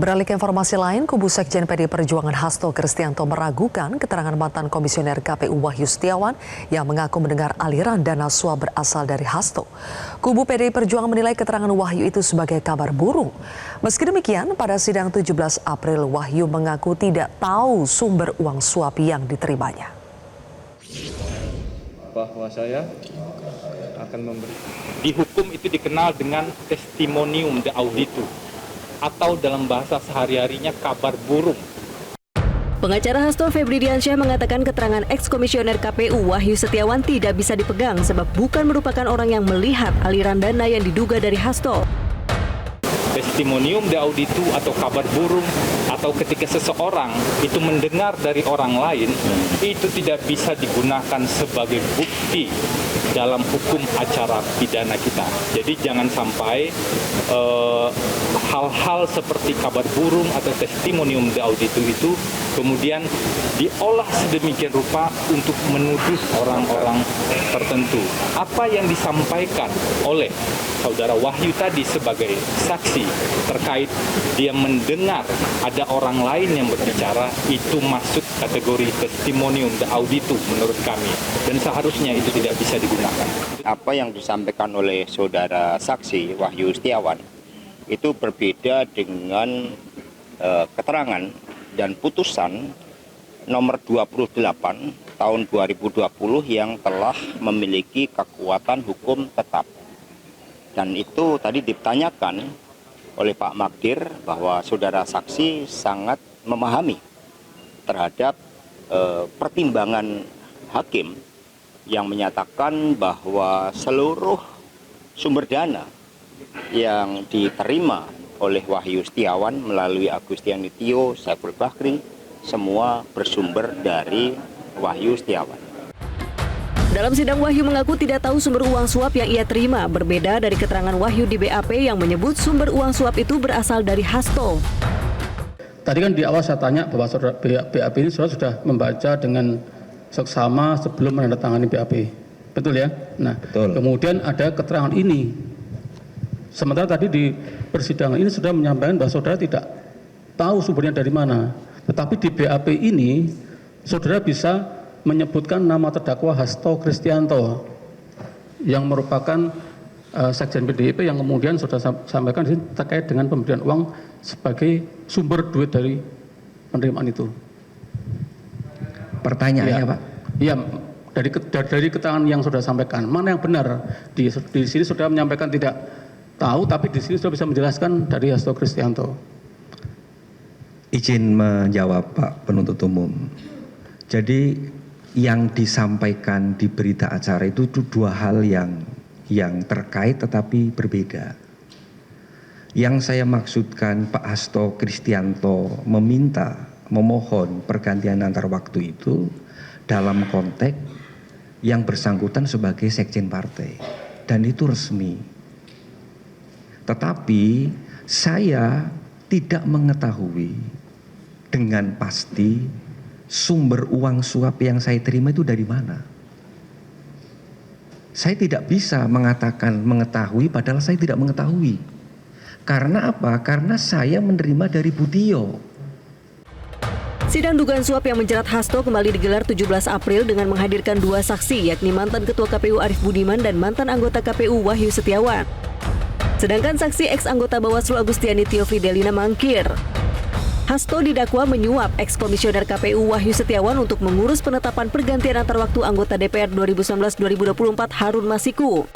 Beralih ke informasi lain, kubu Sekjen PD Perjuangan Hasto Kristianto meragukan keterangan mantan Komisioner KPU Wahyu Setiawan yang mengaku mendengar aliran dana suap berasal dari Hasto. Kubu PD Perjuangan menilai keterangan Wahyu itu sebagai kabar burung. Meski demikian, pada sidang 17 April, Wahyu mengaku tidak tahu sumber uang suap yang diterimanya. Bahwa saya akan memberi. Di hukum itu dikenal dengan testimonium de auditu, atau dalam bahasa sehari-harinya kabar burung. Pengacara Hasto Febri Diansyah mengatakan keterangan ex-komisioner KPU Wahyu Setiawan tidak bisa dipegang sebab bukan merupakan orang yang melihat aliran dana yang diduga dari Hasto. Testimonium de auditu atau kabar burung, atau ketika seseorang itu mendengar dari orang lain, itu tidak bisa digunakan sebagai bukti dalam hukum acara pidana kita. Jadi jangan sampai hal-hal seperti kabar burung atau testimonium de auditu itu kemudian diolah sedemikian rupa untuk menuduh orang-orang tertentu. Apa yang disampaikan oleh saudara Wahyu tadi sebagai saksi terkait dia mendengar ada orang lain yang berbicara, itu masuk kategori testimonium de auditu menurut kami, dan seharusnya itu tidak bisa digunakan. Apa yang disampaikan oleh saudara saksi Wahyu Setiawan itu berbeda dengan keterangan dan putusan nomor 28 tahun 2020 yang telah memiliki kekuatan hukum tetap. Dan itu tadi ditanyakan oleh Pak Magdir bahwa saudara saksi sangat memahami terhadap pertimbangan hakim yang menyatakan bahwa seluruh sumber dana yang diterima oleh Wahyu Setiawan melalui Agustiani Tio, Saiful Bahri, semua bersumber dari Wahyu Setiawan. Dalam sidang, Wahyu mengaku tidak tahu sumber uang suap yang ia terima, berbeda dari keterangan Wahyu di BAP yang menyebut sumber uang suap itu berasal dari Hasto. Tadi kan di awal saya tanya bahwa saudara BAP ini sudah membaca dengan seksama sebelum menandatangani BAP. Betul ya? Nah, betul. Kemudian ada keterangan ini. Sementara tadi di persidangan ini sudah menyampaikan bahwa saudara tidak tahu sumbernya dari mana. Tetapi di BAP ini saudara bisa menyebutkan nama terdakwa Hasto Kristianto yang merupakan Sekjen PDIP yang kemudian sudah sampaikan di sini terkait dengan pemberian uang sebagai sumber duit dari penerimaan itu. Pertanyaannya, Pak? Iya, dari keterangan yang sudah sampaikan, mana yang benar? Di sini sudah menyampaikan tidak tahu, tapi di sini sudah bisa menjelaskan dari Hasto Kristianto. Izin menjawab, Pak Penuntut Umum. Jadi yang disampaikan di berita acara itu dua hal yang terkait tetapi berbeda. Yang saya maksudkan Pak Hasto Kristianto memohon pergantian antar waktu itu dalam konteks yang bersangkutan sebagai sekjen partai, dan itu resmi. Tetapi saya tidak mengetahui dengan pasti sumber uang suap yang saya terima itu dari mana. Saya tidak bisa mengetahui padahal saya tidak mengetahui. Karena apa? Karena saya menerima dari Bu Tio. Sidang dugaan suap yang menjerat Hasto kembali digelar 17 April dengan menghadirkan dua saksi, yakni mantan Ketua KPU Arief Budiman dan mantan anggota KPU Wahyu Setiawan. Sedangkan saksi ex-anggota Bawaslu Agustiani Tio Fidelina mangkir. Hasto didakwa menyuap ex-komisioner KPU Wahyu Setiawan untuk mengurus penetapan pergantian antar waktu anggota DPR 2019-2024 Harun Masiku.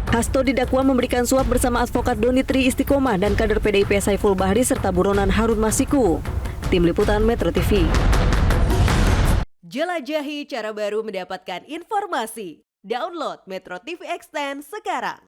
Hasto didakwa memberikan suap bersama advokat Doni Tri Istiqomah dan kader PDIP Saiful Bahri serta buronan Harun Masiku. Tim Liputan Metro TV. Jelajahi cara baru mendapatkan informasi. Download Metro TV Extend sekarang.